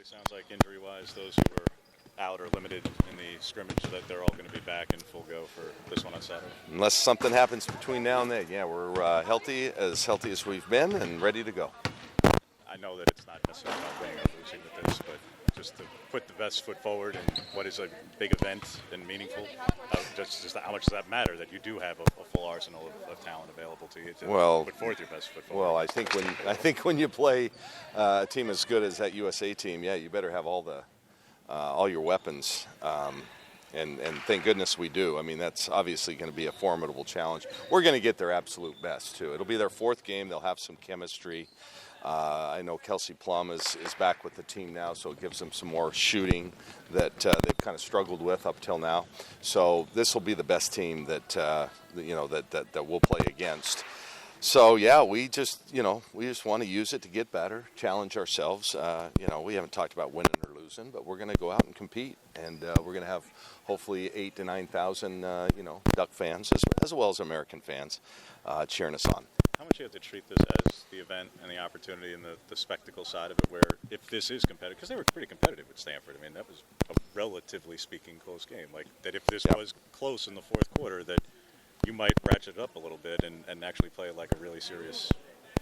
sounds like injury-wise, those who were out or limited in the scrimmage, that they're all going to be back in full go for this one on Saturday. Unless something happens between now and then, yeah, we're healthy as we've been and ready to go. I know that it's not necessarily about winning or losing with this, but just to put the best foot forward in what is a big event and meaningful, just how much does that matter that you do have a full arsenal of talent available to you to put forth your best foot forward? Well, I think when you play a team as good as that USA team, yeah, you better have all your weapons. And thank goodness we do. I mean, that's obviously going to be a formidable challenge. We're going to get their absolute best, too. It'll be their fourth game. They'll have some chemistry. I know Kelsey Plum is back with the team now, so it gives them some more shooting that they've kind of struggled with up till now. So this will be the best team that we'll play against. So yeah, we just want to use it to get better, challenge ourselves. We haven't talked about winning or losing, but we're going to go out and compete, and we're going to have hopefully 8,000 to 9,000 Duck fans as well as American fans cheering us on. How much do you have to treat this as the event and the opportunity and the spectacle side of it, where if this is competitive, because they were pretty competitive at Stanford. I mean, that was a relatively speaking close game. Like that, if this was close in the fourth quarter, that you might ratchet it up a little bit and actually play it like a really serious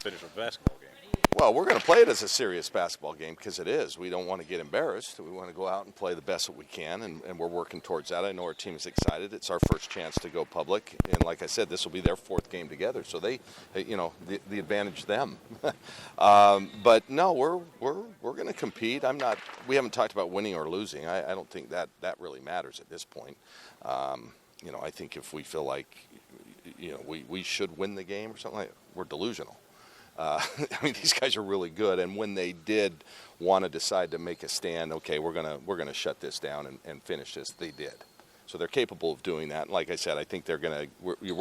finish of a basketball game. Well, we're going to play it as a serious basketball game because it is. We don't want to get embarrassed. We want to go out and play the best that we can, and we're working towards that. I know our team is excited. It's our first chance to go public, and like I said, this will be their fourth game together, so the advantage them. But no, we're going to compete. We haven't talked about winning or losing. I don't think that really matters at this point. I think if we feel like we should win the game or something like that, we're delusional. These guys are really good, and when they did want to decide to make a stand, okay, we're gonna shut this down and finish this, they did. So they're capable of doing that. And like I said, I think we're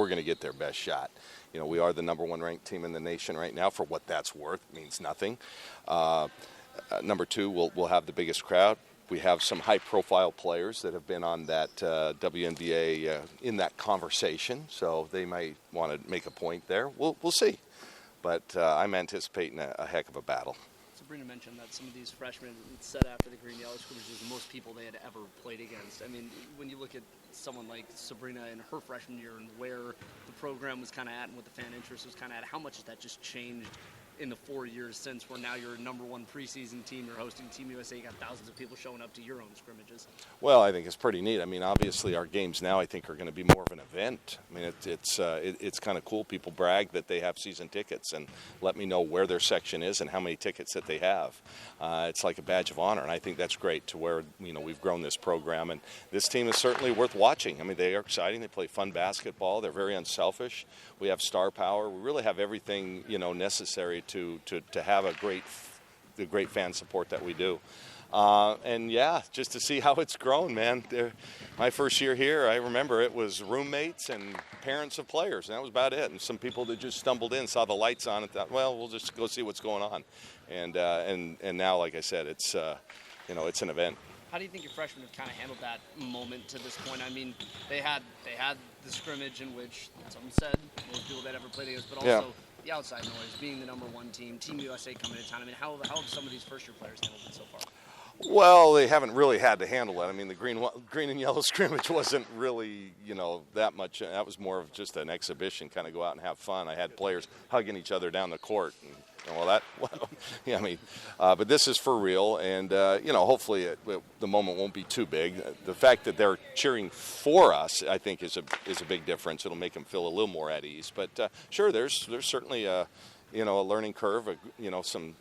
gonna get their best shot. We are the number 1 ranked team in the nation right now. For what that's worth, it means nothing. Number 2, we'll have the biggest crowd. We have some high-profile players that have been on that WNBA in that conversation, so they might want to make a point there. We'll see. But I'm anticipating a heck of a battle. Sabrina mentioned that some of these freshmen said after the green-yellow scrimmages the most people they had ever played against. I mean, when you look at someone like Sabrina in her freshman year and where the program was kind of at and what the fan interest was kind of at, how much has that just changed in the 4 years since, where now you're a number 1 preseason team, you're hosting Team USA, you got thousands of people showing up to your own scrimmages? Well, I think it's pretty neat. I mean, obviously our games now I think are going to be more of an event. I mean, it's kind of cool. People brag that they have season tickets and let me know where their section is and how many tickets that they have. It's like a badge of honor, and I think that's great to where we've grown this program, and this team is certainly worth watching. I mean, they are exciting. They play fun basketball. They're very unselfish. We have star power. We really have everything necessary to have the great fan support that we do. And yeah, just to see how it's grown, man. My first year here, I remember it was roommates and parents of players, and that was about it. And some people that just stumbled in, saw the lights on, and thought, well, we'll just go see what's going on. And now, like I said, it's an event. How do you think your freshmen have kind of handled that moment to this point? I mean, they had the scrimmage in which someone said most people that ever played against, but also the outside noise, being the number 1 team, Team USA coming to town. I mean, how have some of these first-year players handled it so far? Well, they haven't really had to handle it. I mean, the green and yellow scrimmage wasn't really, that much. That was more of just an exhibition, kind of go out and have fun. I had players hugging each other down the court. But this is for real, and hopefully the moment won't be too big. The fact that they're cheering for us, I think, is a big difference. It'll make them feel a little more at ease. But sure, there's certainly a learning curve, some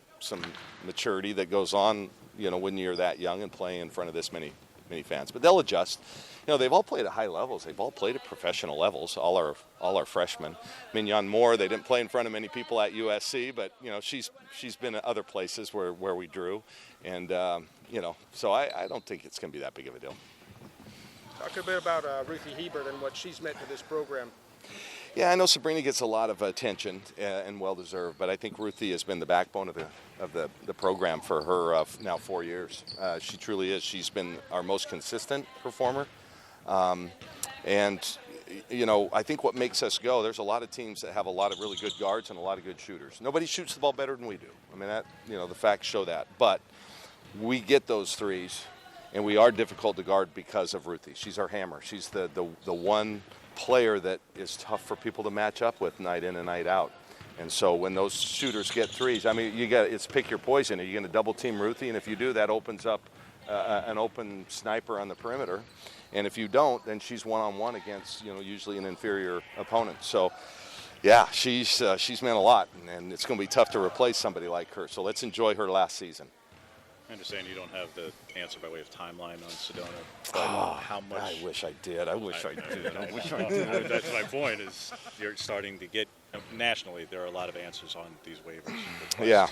maturity that goes on, when you're that young and playing in front of this many fans. But they'll adjust. They've all played at high levels. They've all played at professional levels. All our freshmen. Mignon Moore, they didn't play in front of many people at USC, but she's been at other places where we drew, and so I don't think it's going to be that big of a deal. Talk a bit about Ruthy Hebard and what she's meant to this program. Yeah, I know Sabrina gets a lot of attention and well-deserved, but I think Ruthy has been the backbone of the program for her now 4 years. She truly is. She's been our most consistent performer. I think what makes us go, there's a lot of teams that have a lot of really good guards and a lot of good shooters. Nobody shoots the ball better than we do. I mean, the facts show that. But we get those threes, and we are difficult to guard because of Ruthy. She's our hammer. She's the one player that is tough for people to match up with night in and night out. And so when those shooters get threes, I mean, it's pick your poison. Are you going to double team Ruthy? And if you do, that opens up an open sniper on the perimeter. And if you don't, then she's one-on-one against, usually an inferior opponent. So, yeah, she's meant a lot, and it's going to be tough to replace somebody like her. So let's enjoy her last season. I understand you don't have the answer by way of timeline on Sedona, but how much? I wish I did. I wish I did. That's my point. Is you're starting to get nationally. There are a lot of answers on these waivers. Yeah.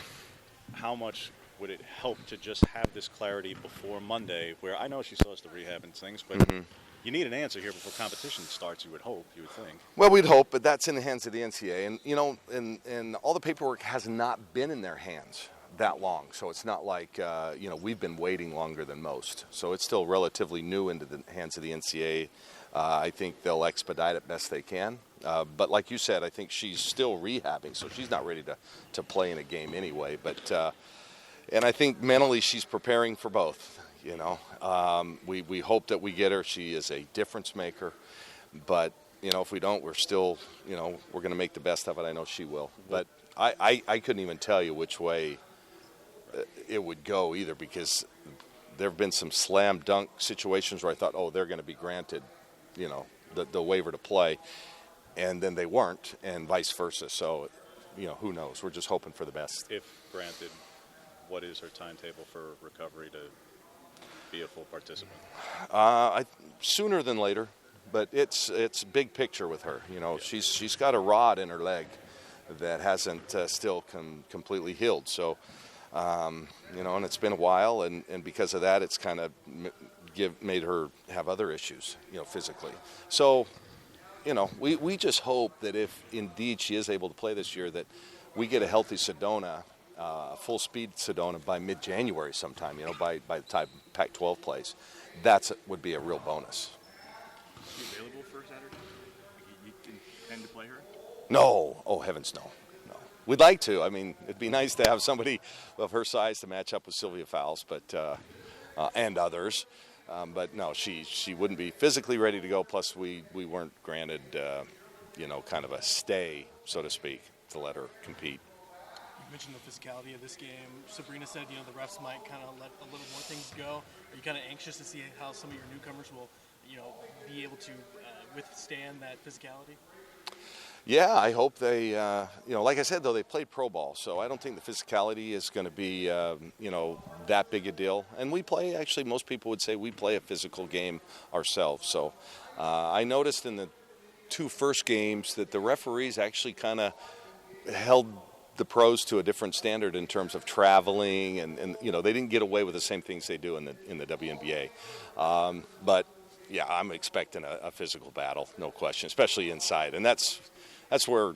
How much would it help to just have this clarity before Monday? Where I know she still has to rehab and things, but you need an answer here before competition starts. You would hope. You would think. Well, we'd hope, but that's in the hands of the NCAA, and all the paperwork has not been in their hands that long. So it's not like, we've been waiting longer than most. So it's still relatively new into the hands of the NCAA. I think they'll expedite it best they can. But like you said, I think she's still rehabbing, so she's not ready to play in a game anyway. But and I think mentally she's preparing for both. We hope that we get her. She is a difference maker. But, if we don't, we're still, we're going to make the best of it. I know she will. But I couldn't even tell you which way it would go either, because there have been some slam dunk situations where I thought, they're going to be granted, the waiver to play, and then they weren't, and vice versa. So, who knows? We're just hoping for the best. If granted, what is her timetable for recovery to be a full participant? Sooner than later, but it's big picture with her. She's got a rod in her leg that hasn't still completely healed. So. And it's been a while, and because of that, it's kind of made her have other issues, physically. So, we just hope that if indeed she is able to play this year, that we get a healthy Sedona, full-speed Sedona by mid-January sometime, by the time Pac-12 plays. That would be a real bonus. Is she available for Saturday? You intend to play her? No. Oh, heavens, no. We'd like to. I mean, it'd be nice to have somebody of her size to match up with Sylvia Fowles, but and others. But no, she wouldn't be physically ready to go. Plus, we weren't granted, kind of a stay, so to speak, to let her compete. You mentioned the physicality of this game. Sabrina said, the refs might kind of let a little more things go. Are you kind of anxious to see how some of your newcomers will, be able to withstand that physicality? Yeah, I hope they, like I said, though, they played pro ball, so I don't think the physicality is going to be, that big a deal. And we play, actually, most people would say we play a physical game ourselves. So I noticed in the two first games that the referees actually kind of held the pros to a different standard in terms of traveling, and they didn't get away with the same things they do in the WNBA. But, yeah, I'm expecting a physical battle, no question, especially inside. And that's where,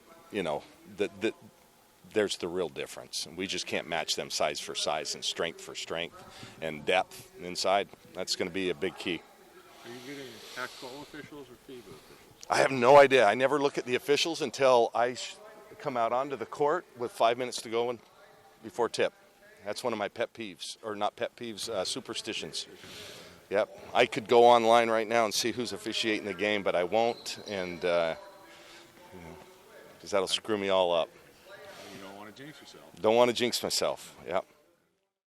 there's the real difference. And we just can't match them size for size and strength for strength and depth inside. That's going to be a big key. Are you getting Pac-12 officials or FIBA officials? I have no idea. I never look at the officials until I come out onto the court with 5 minutes to go before tip. That's one of my pet peeves, or not pet peeves, superstitions. Yep. I could go online right now and see who's officiating the game, but I won't, and because that'll screw me all up. You don't want to jinx yourself. Don't want to jinx myself. Yep.